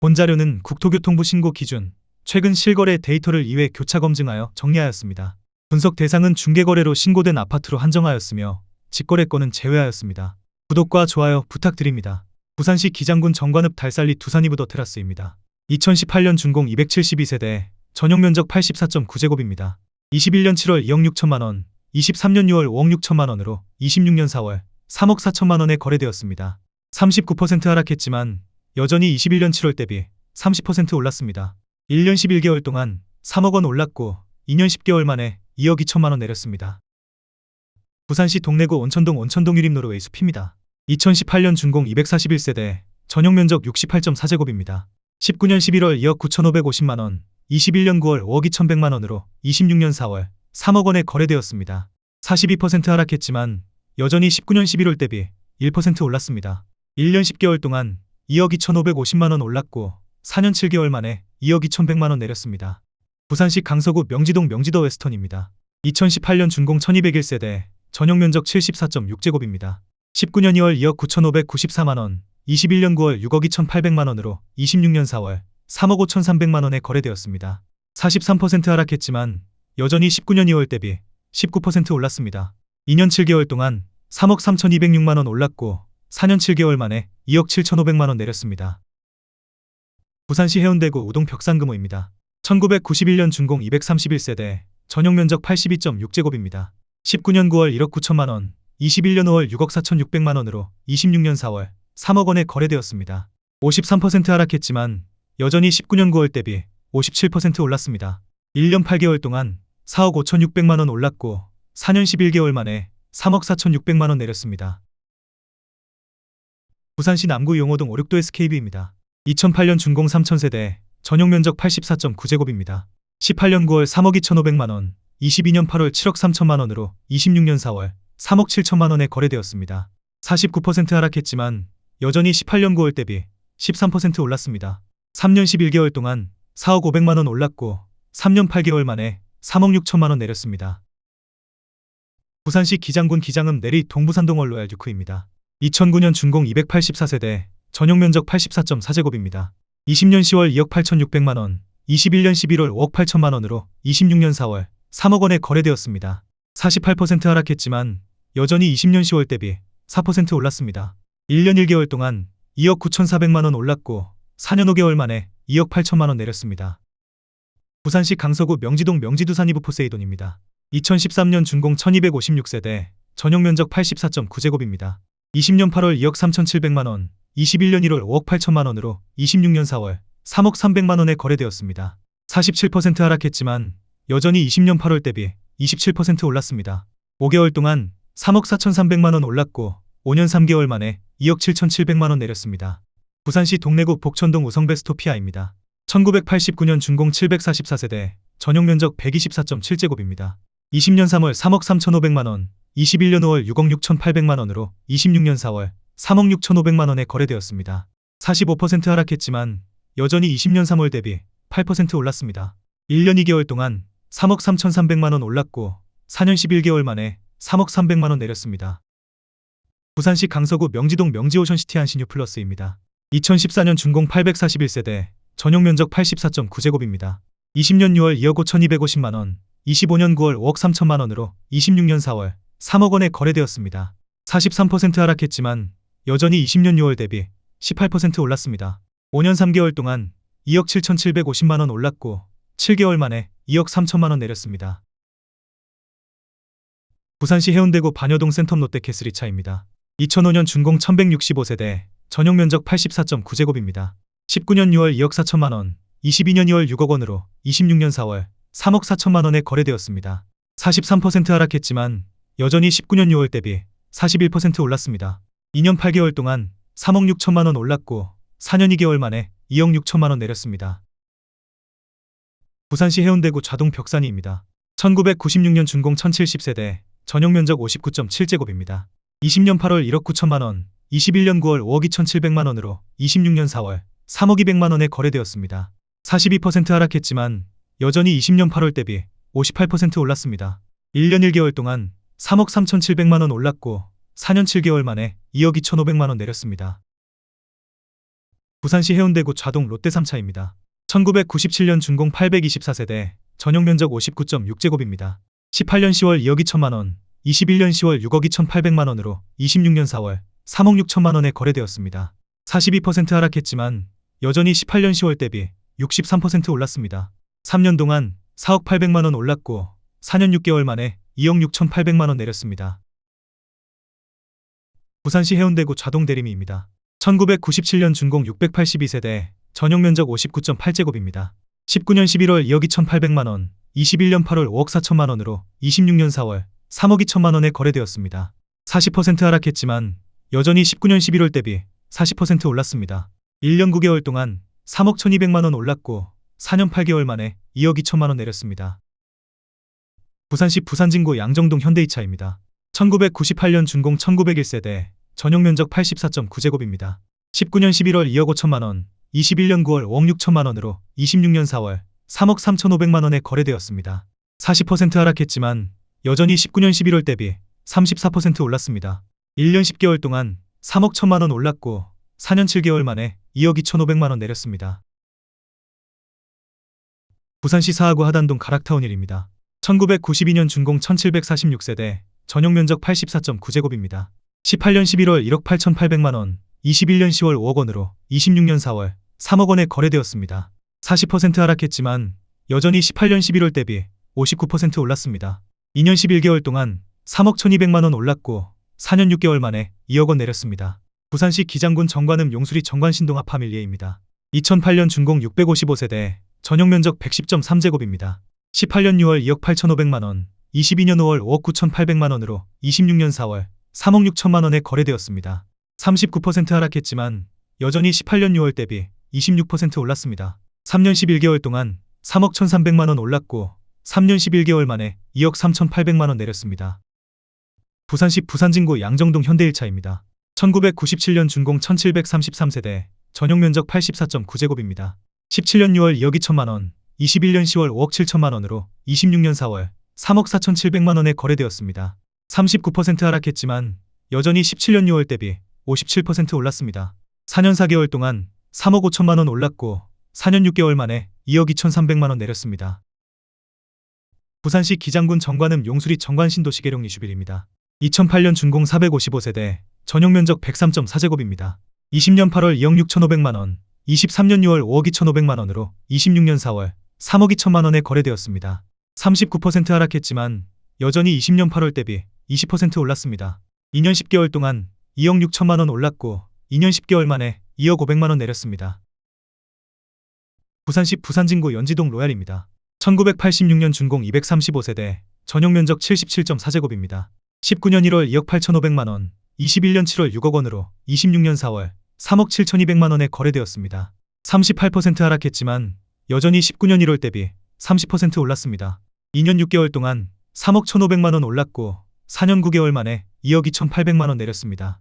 본 자료는 국토교통부 신고 기준, 최근 실거래 데이터를 2회 교차 검증하여 정리하였습니다. 분석 대상은 중개거래로 신고된 아파트로 한정하였으며 직거래권은 제외하였습니다. 구독과 좋아요 부탁드립니다. 부산시 기장군 정관읍 달살리 두산이브더 테라스입니다. 2018년 준공 272세대, 전용면적 84.9제곱입니다. 21년 7월 2억 6천만원, 23년 6월 5억 6천만원으로 26년 4월 3억 4천만원에 거래되었습니다. 39% 하락했지만 여전히 21년 7월 대비 30% 올랐습니다. 1년 11개월 동안 3억원 올랐고 2년 10개월 만에 2억 2천만원 내렸습니다. 부산시 동래구 온천동 유림노루의 숲입니다. 2018년 준공 241세대, 전용면적 68.4제곱입니다. 19년 11월 2억 9,550만원, 21년 9월 5억 2,100만원으로 26년 4월 3억원에 거래되었습니다. 42% 하락했지만 여전히 19년 11월 대비 1% 올랐습니다. 1년 10개월 동안 2억 2,550만원 올랐고 4년 7개월 만에 2억 2,100만원 내렸습니다. 부산시 강서구 명지동 명지더 웨스턴입니다. 2018년 준공 1201세대, 전용면적 74.6제곱입니다. 19년 2월 2억 9,594만원, 21년 9월 6억 2,800만원으로 26년 4월 3억 5,300만원에 거래되었습니다. 43% 하락했지만 여전히 19년 2월 대비 19% 올랐습니다. 2년 7개월 동안 3억 3,206만원 올랐고 4년 7개월 만에 2억 7,500만원 내렸습니다. 부산시 해운대구 우동 벽산금호입니다. 1991년 준공 231세대, 전용면적 82.6제곱입니다. 19년 9월 1억 9천만원, 21년 5월 6억 4,600만원으로 26년 4월 3억원에 거래되었습니다. 53% 하락했지만 여전히 19년 9월 대비 57% 올랐습니다. 1년 8개월 동안 4억 5,600만원 올랐고 4년 11개월 만에 3억 4,600만원 내렸습니다. 부산시 남구 용호동 569도 SKB입니다. 2008년 준공 3000세대, 전용면적 84.9제곱입니다. 18년 9월 3억 2,500만원, 22년 8월 7억 3천만원으로 26년 4월 3억 7천만원에 거래되었습니다. 49% 하락했지만 여전히 18년 9월 대비 13% 올랐습니다. 3년 11개월 동안 4억 500만원 올랐고 3년 8개월 만에 3억 6천만원 내렸습니다. 부산시 기장군 기장읍 내리 동부산동 얼로얄 듀크입니다. 2009년 준공 284세대, 전용면적 84.4제곱입니다. 20년 10월 2억 8,600만원, 21년 11월 5억 8천만원으로 26년 4월 3억원에 거래되었습니다. 48% 하락했지만 여전히 20년 10월 대비 4% 올랐습니다. 1년 1개월 동안 2억 9,400만원 올랐고 4년 5개월 만에 2억 8천만원 내렸습니다. 부산시 강서구 명지동 명지두산이브 포세이돈입니다. 2013년 준공 1256세대, 전용면적 84.9제곱입니다. 20년 8월 2억 3,700만원, 21년 1월 5억 8천만원으로 26년 4월 3억 300만원에 거래되었습니다. 47% 하락했지만 여전히 20년 8월 대비 27% 올랐습니다. 5개월 동안 3억 4,300만원 올랐고 5년 3개월 만에 2억 7,700만원 내렸습니다. 부산시 동래구 복천동 우성베스토피아입니다. 1989년 준공 744세대, 전용면적 124.7제곱입니다. 20년 3월 3억 3,500만원, 21년 5월 6억 6,800만원으로 26년 4월 3억 6,500만원에 거래되었습니다. 45% 하락했지만 여전히 20년 3월 대비 8% 올랐습니다. 1년 2개월 동안 3억 3,300만원 올랐고 4년 11개월 만에 3억 300만원 내렸습니다. 부산시 강서구 명지동 명지오션시티 한신유 플러스입니다. 2014년 준공 841세대, 전용면적 84.9제곱입니다. 20년 6월 2억 5,250만원, 25년 9월 5억 3천만원으로 26년 4월 3억원에 거래되었습니다. 43% 하락했지만 여전히 20년 6월 대비 18% 올랐습니다. 5년 3개월 동안 2억 7,750만원 올랐고 7개월 만에 2억 3천만원 내렸습니다. 부산시 해운대구 반여동 센텀 롯데캐슬2차입니다. 2005년 준공 1165세대, 전용면적 84.9제곱입니다. 19년 6월 2억 4천만원, 22년 2월 6억원으로 26년 4월 3억 4천만원에 거래되었습니다. 43% 하락했지만 여전히 19년 6월 대비 41% 올랐습니다. 2년 8개월 동안 3억 6천만원 올랐고 4년 2개월 만에 2억 6천만원 내렸습니다. 부산시 해운대구 좌동 벽산이입니다. 1996년 준공 1070세대, 전용면적 59.7제곱입니다. 20년 8월 1억 9천만원, 21년 9월 5억 2,700만원으로 26년 4월 3억 200만원에 거래되었습니다. 42% 하락했지만 여전히 20년 8월 대비 58% 올랐습니다. 1년 1개월 동안 3억 3,700만원 올랐고 4년 7개월 만에 2억 2,500만원 내렸습니다. 부산시 해운대구 좌동 롯데 3차입니다. 1997년 준공 824세대, 전용 면적 59.6제곱입니다. 18년 10월 2억 2천만 원, 21년 10월 6억 2,800만 원으로 26년 4월 3억 6천만 원에 거래되었습니다. 42% 하락했지만 여전히 18년 10월 대비 63% 올랐습니다. 3년 동안 4억 800만 원 올랐고 4년 6개월 만에 2억 6,800만 원 내렸습니다. 부산시 해운대구 좌동 대리미입니다. 1997년 준공 682세대, 전용 면적 59.8제곱입니다. 19년 11월 2억 2,800만 원, 21년 8월 5억 4천만 원으로 26년 4월 3억 2천만 원에 거래되었습니다. 40% 하락했지만 여전히 19년 11월 대비 40% 올랐습니다. 1년 9개월 동안 3억 1,200만 원 올랐고 4년 8개월 만에 2억 2천만 원 내렸습니다. 부산시 부산진구 양정동 현대이차입니다. 1998년 준공 1901세대, 전용 면적 84.9제곱입니다. 19년 11월 2억 5천만 원, 21년 9월 5억 6천만 원으로 26년 4월 3억 3,500만 원에 거래되었습니다. 40% 하락했지만 여전히 19년 11월 대비 34% 올랐습니다. 1년 10개월 동안 3억 1천만 원 올랐고 4년 7개월 만에 2억 2,500만 원 내렸습니다. 부산시 사하구 하단동 가락타운 1입니다. 1992년 준공 1746세대, 전용 면적 84.9제곱입니다. 18년 11월 1억 8,800만 원, 21년 10월 5억 원으로 26년 4월 3억 원에 거래되었습니다. 40% 하락했지만 여전히 18년 11월 대비 59% 올랐습니다. 2년 11개월 동안 3억 1,200만 원 올랐고 4년 6개월 만에 2억 원 내렸습니다. 부산시 기장군 정관읍 용수리 정관신동 아파밀리에입니다. 2008년 준공 655세대, 전용 면적 110.3제곱입니다. 18년 6월 2억 8,500만 원, 22년 5월 5억 9,800만 원으로 26년 4월 3억 6천만 원에 거래되었습니다. 39% 하락했지만 여전히 18년 6월 대비 26% 올랐습니다. 3년 11개월 동안 3억 1,300만 원 올랐고 3년 11개월 만에 2억 3,800만 원 내렸습니다. 부산시 부산진구 양정동 현대일차입니다. 1997년 준공 1733세대, 전용 면적 84.9제곱입니다. 17년 6월 2억 2천만 원, 21년 10월 5억 7천만 원으로 26년 4월 3억 4,700만 원에 거래되었습니다. 39% 하락했지만 여전히 17년 6월 대비 57% 올랐습니다. 4년 4개월 동안 3억 5천만 원 올랐고 4년 6개월 만에 2억 2,300만 원 내렸습니다. 부산시 기장군 정관읍 용수리 정관신도시계룡 이슈빌입니다. 2008년 준공 455세대, 전용 면적 103.4제곱입니다. 20년 8월 2억 6,500만 원, 23년 6월 5억 2,500만 원으로 26년 4월 3억 2천만 원에 거래되었습니다. 39% 하락했지만 여전히 20년 8월 대비 20% 올랐습니다. 2년 10개월 동안 2억 6천만 원 올랐고 2년 10개월 만에 2억 500만 원 내렸습니다. 부산시 부산진구 연지동 로얄입니다. 1986년 준공 235세대, 전용 면적 77.4제곱입니다. 19년 1월 2억 8,500만 원, 21년 7월 6억 원으로 26년 4월 3억 7,200만 원에 거래되었습니다. 38% 하락했지만 여전히 19년 1월 대비 30% 올랐습니다. 2년 6개월 동안 3억 1,500만 원 올랐고 4년 9개월 만에 2억 2,800만 원 내렸습니다.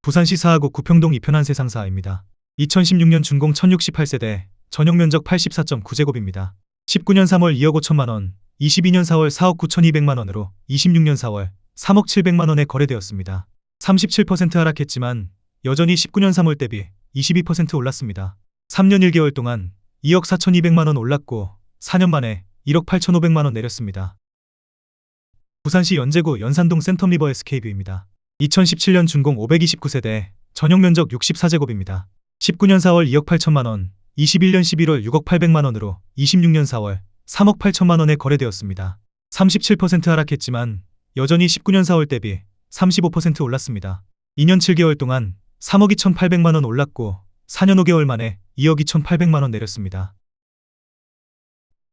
부산시 사하구 구평동 이편한 세상사입니다. 2016년 준공 1068세대, 전용 면적 84.9제곱입니다. 19년 3월 2억 5천만 원, 22년 4월 4억 9,200만 원으로 26년 4월 3억 700만 원에 거래되었습니다. 37% 하락했지만 여전히 19년 3월 대비 22% 올랐습니다. 3년 1개월 동안 2억 4,200만 원 올랐고 4년 만에 1억 8,500만 원 내렸습니다. 부산시 연제구 연산동 센텀리버 SK뷰입니다. 2017년 준공 529세대, 전용 면적 64제곱입니다. 19년 4월 2억 8천만 원, 21년 11월 6억 800만 원으로 26년 4월 3억 8천만 원에 거래되었습니다. 37% 하락했지만 여전히 19년 4월 대비 35% 올랐습니다. 2년 7개월 동안 3억 2,800만 원 올랐고 4년 5개월 만에 2억 2,800만 원 내렸습니다.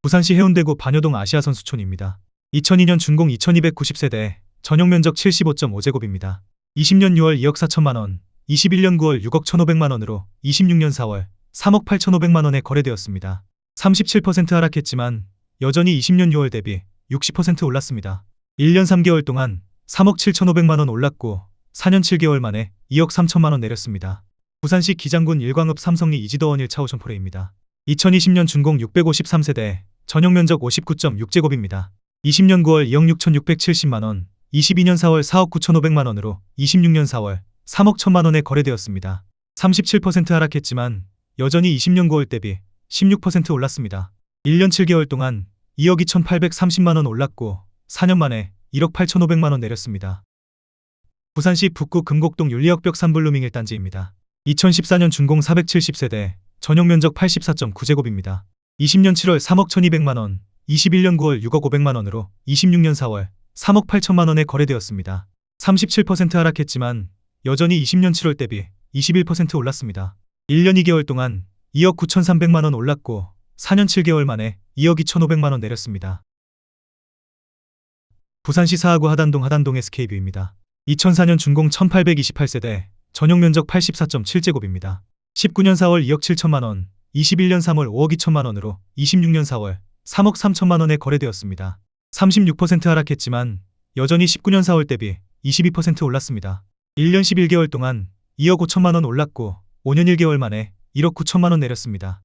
부산시 해운대구 반여동 아시아선수촌입니다. 2002년 준공 2290세대, 전용 면적 75.5제곱입니다. 20년 6월 2억 4천만 원, 21년 9월 6억 1,500만 원으로 26년 4월 3억 8,500만 원에 거래되었습니다. 37% 하락했지만 여전히 20년 6월 대비 60% 올랐습니다. 1년 3개월 동안 3억 7,500만 원 올랐고 4년 7개월 만에 2억 3천만 원 내렸습니다. 부산시 기장군 일광읍 삼성리 이지더원 1차 5천포레입니다. 2020년 준공 653세대, 전용 면적 59.6제곱입니다. 20년 9월 2억 6,670만 원, 22년 4월 4억 9,500만 원으로 26년 4월 3억 1천만 원에 거래되었습니다. 37% 하락했지만 여전히 20년 9월 대비 16% 올랐습니다. 1년 7개월 동안 2억 2,830만 원 올랐고 4년 만에 1억 8,500만 원 내렸습니다. 부산시 북구 금곡동 윤리역벽 3블루밍 1단지입니다. 2014년 준공 470세대, 전용 면적 84.9제곱입니다. 20년 7월 3억 1,200만 원, 21년 9월 6억 500만 원으로 26년 4월 3억 8천만 원에 거래되었습니다. 37% 하락했지만 여전히 20년 7월 대비 21% 올랐습니다. 1년 2개월 동안 2억 9,300만 원 올랐고 4년 7개월 만에 2억 2,500만 원 내렸습니다. 부산시 사하구 하단동 SK뷰입니다. 2004년 준공 1828세대, 전용 면적 84.7제곱입니다. 19년 4월 2억 7천만 원, 21년 3월 5억 2천만 원으로 26년 4월 3억 3천만 원에 거래되었습니다. 36% 하락했지만 여전히 19년 4월 대비 22% 올랐습니다. 1년 11개월 동안 2억 5천만 원 올랐고 5년 1개월 만에 1억 9천만 원 내렸습니다.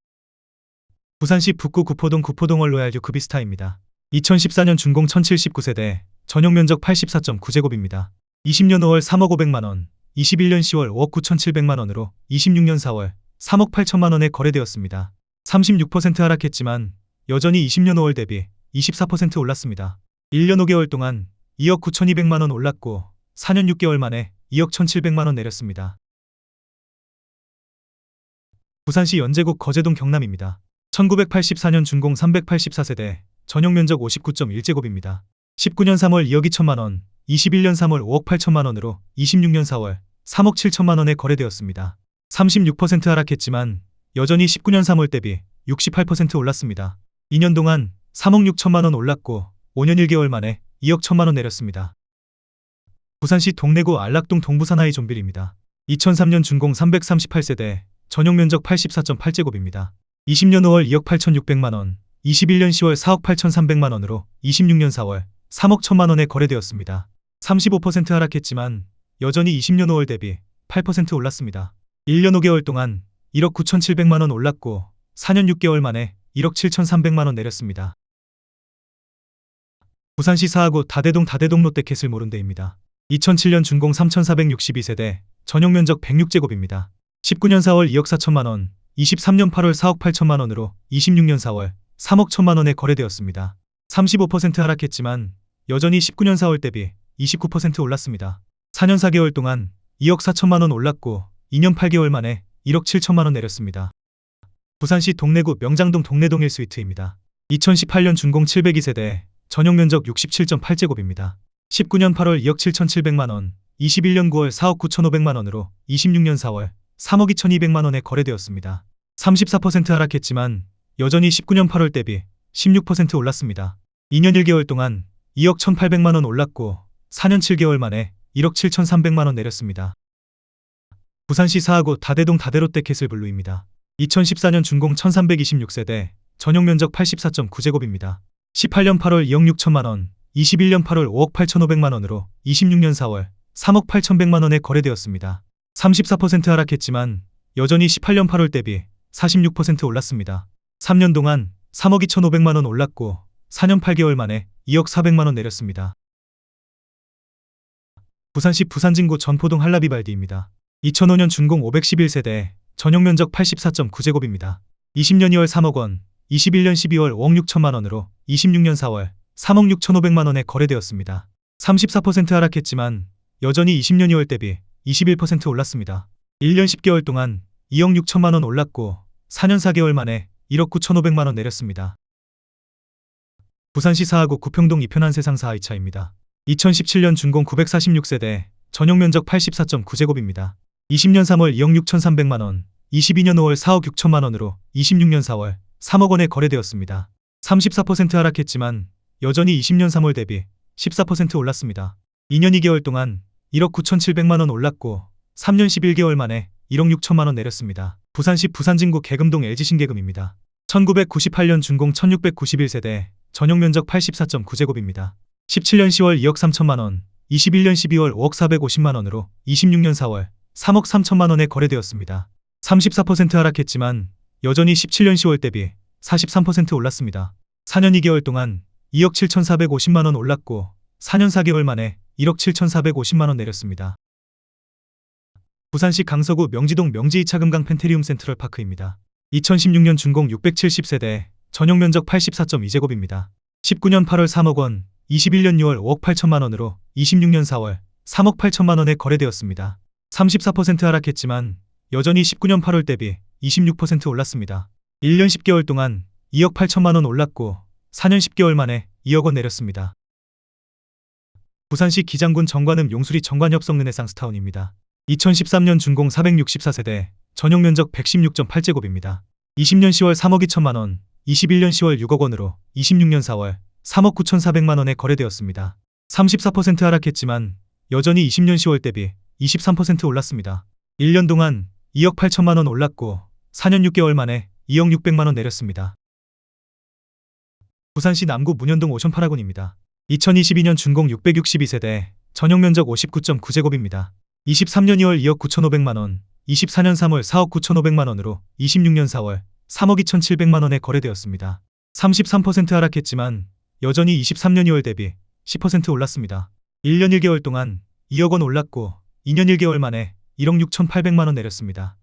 부산시 북구 구포동 원로얄유 급비스타입니다. 2014년 준공 1079세대, 전용 면적 84.9제곱입니다. 20년 5월 3억 500만 원, 21년 10월 5억 9,700만 원으로 26년 4월 3억 8천만 원에 거래되었습니다. 36% 하락했지만 여전히 20년 5월 대비 24% 올랐습니다. 1년 5개월 동안 2억 9,200만 원 올랐고 4년 6개월 만에 2억 1,700만 원 내렸습니다. 부산시 연제국 거제동 경남입니다. 1984년 준공 384세대, 전용 면적 59.1제곱입니다. 19년 3월 2억 2천만 원, 21년 3월 5억 8천만 원으로 26년 4월 3억 7천만 원에 거래되었습니다. 36% 하락했지만 여전히 19년 3월 대비 68% 올랐습니다. 2년 동안 3억 6천만 원 올랐고 5년 1개월 만에 2억 1천만 원 내렸습니다. 부산시 동래구 안락동 동부산하이 존빌입니다. 2003년 준공 338세대, 전용 면적 84.8제곱입니다. 20년 5월 2억 8,600만 원, 21년 10월 4억 8,300만 원으로 26년 4월 3억 1천만 원에 거래되었습니다. 35% 하락했지만 여전히 20년 5월 대비 8% 올랐습니다. 1년 5개월 동안 1억 9,700만 원 올랐고 4년 6개월 만에 1억 7,300만 원 내렸습니다. 부산시 사하구 다대동 롯데캐슬 모른데입니다. 2007년 준공 3,462세대, 전용 면적 106제곱입니다. 19년 4월 2억 4천만 원, 23년 8월 4억 8천만 원으로 26년 4월 3억 1천만 원에 거래되었습니다. 35% 하락했지만 여전히 19년 4월 대비 29% 올랐습니다. 4년 4개월 동안 2억 4천만 원 올랐고 2년 8개월 만에 1억 7천만 원 내렸습니다. 부산시 동래구 명장동 동래동 1스위트입니다. 2018년 준공 702세대, 전용 면적 67.8제곱입니다. 19년 8월 2억 7,700만 원, 21년 9월 4억 9,500만 원으로 26년 4월 3억 2,200만 원에 거래되었습니다. 34% 하락했지만 여전히 19년 8월 대비 16% 올랐습니다. 2년 1개월 동안 2억 1,800만 원 올랐고 4년 7개월 만에 1억 7,300만 원 내렸습니다. 부산시 사하구 다대동 롯데캐슬 블루입니다. 2014년 준공 1326세대, 전용 면적 84.9제곱입니다. 18년 8월 2억 6천만 원, 21년 8월 5억 8,500만 원으로 26년 4월 3억 8,100만 원에 거래되었습니다. 34% 하락했지만 여전히 18년 8월 대비 46% 올랐습니다. 3년 동안 3억 2,500만 원 올랐고 4년 8개월 만에 2억 400만 원 내렸습니다. 부산시 부산진구 전포동 한라비발디입니다. 2005년 준공 511세대, 전용 면적 84.9제곱입니다. 20년 2월 3억 원, 21년 12월 5억 6천만 원으로 26년 4월 3억 6,500만 원에 거래되었습니다. 34% 하락했지만 여전히 20년 2월 대비 21% 올랐습니다. 1년 10개월 동안 2억 6천만 원 올랐고 4년 4개월 만에 1억 9,500만 원 내렸습니다. 부산시 사하구 구평동 이편한 세상 사하이차입니다. 2017년 준공 946세대, 전용 면적 84.9제곱입니다. 20년 3월 2억 6,300만 원, 22년 5월 4억 6천만 원으로 26년 4월 3억 원에 거래되었습니다. 34% 하락했지만 여전히 20년 3월 대비 14% 올랐습니다. 2년 2개월 동안 1억 9,700만 원 올랐고 3년 11개월 만에 1억 6천만 원 내렸습니다. 부산시 부산진구 계금동 LG신계금입니다. 1998년 준공 1691세대, 전용 면적 84.9제곱입니다. 17년 10월 2억 3천만 원, 21년 12월 5억 450만 원으로 26년 4월 3억 3천만 원에 거래되었습니다. 34% 하락했지만 여전히 17년 10월 대비 43% 올랐습니다. 4년 2개월 동안 2억 7,450만 원 올랐고 4년 4개월 만에 1억 7,450만 원 내렸습니다. 부산시 강서구 명지동 명지2차금강 펜테리움 센트럴 파크입니다. 2016년 준공 670세대, 전용 면적 84.2제곱입니다. 19년 8월 3억 원, 21년 6월 5억 8천만 원으로 26년 4월 3억 8천만 원에 거래되었습니다. 34% 하락했지만 여전히 19년 8월 대비 26% 올랐습니다. 1년 10개월 동안 2억 8천만 원 올랐고 4년 10개월 만에 2억 원 내렸습니다. 부산시 기장군 정관읍 용수리 정관협성 르네상스타운입니다. 2013년 준공 464세대, 전용 면적 116.8제곱입니다. 20년 10월 3억 2천만 원, 21년 10월 6억 원으로 26년 4월 3억 9,400만 원에 거래되었습니다. 34% 하락했지만 여전히 20년 10월 대비 23% 올랐습니다. 1년 동안 2억 8천만 원 올랐고 4년 6개월 만에 2억 6백만 원 내렸습니다. 부산시 남구 문현동 오션파라곤입니다. 2022년 준공 662세대, 전용 면적 59.9제곱입니다. 23년 2월 2억 9,500만 원, 24년 3월 4억 9,500만 원으로 26년 4월 3억 2,700만 원에 거래되었습니다. 33% 하락했지만 여전히 23년 2월 대비 10% 올랐습니다. 1년 1개월 동안 2억 원 올랐고 2년 1개월 만에 1억 6,800만 원 내렸습니다.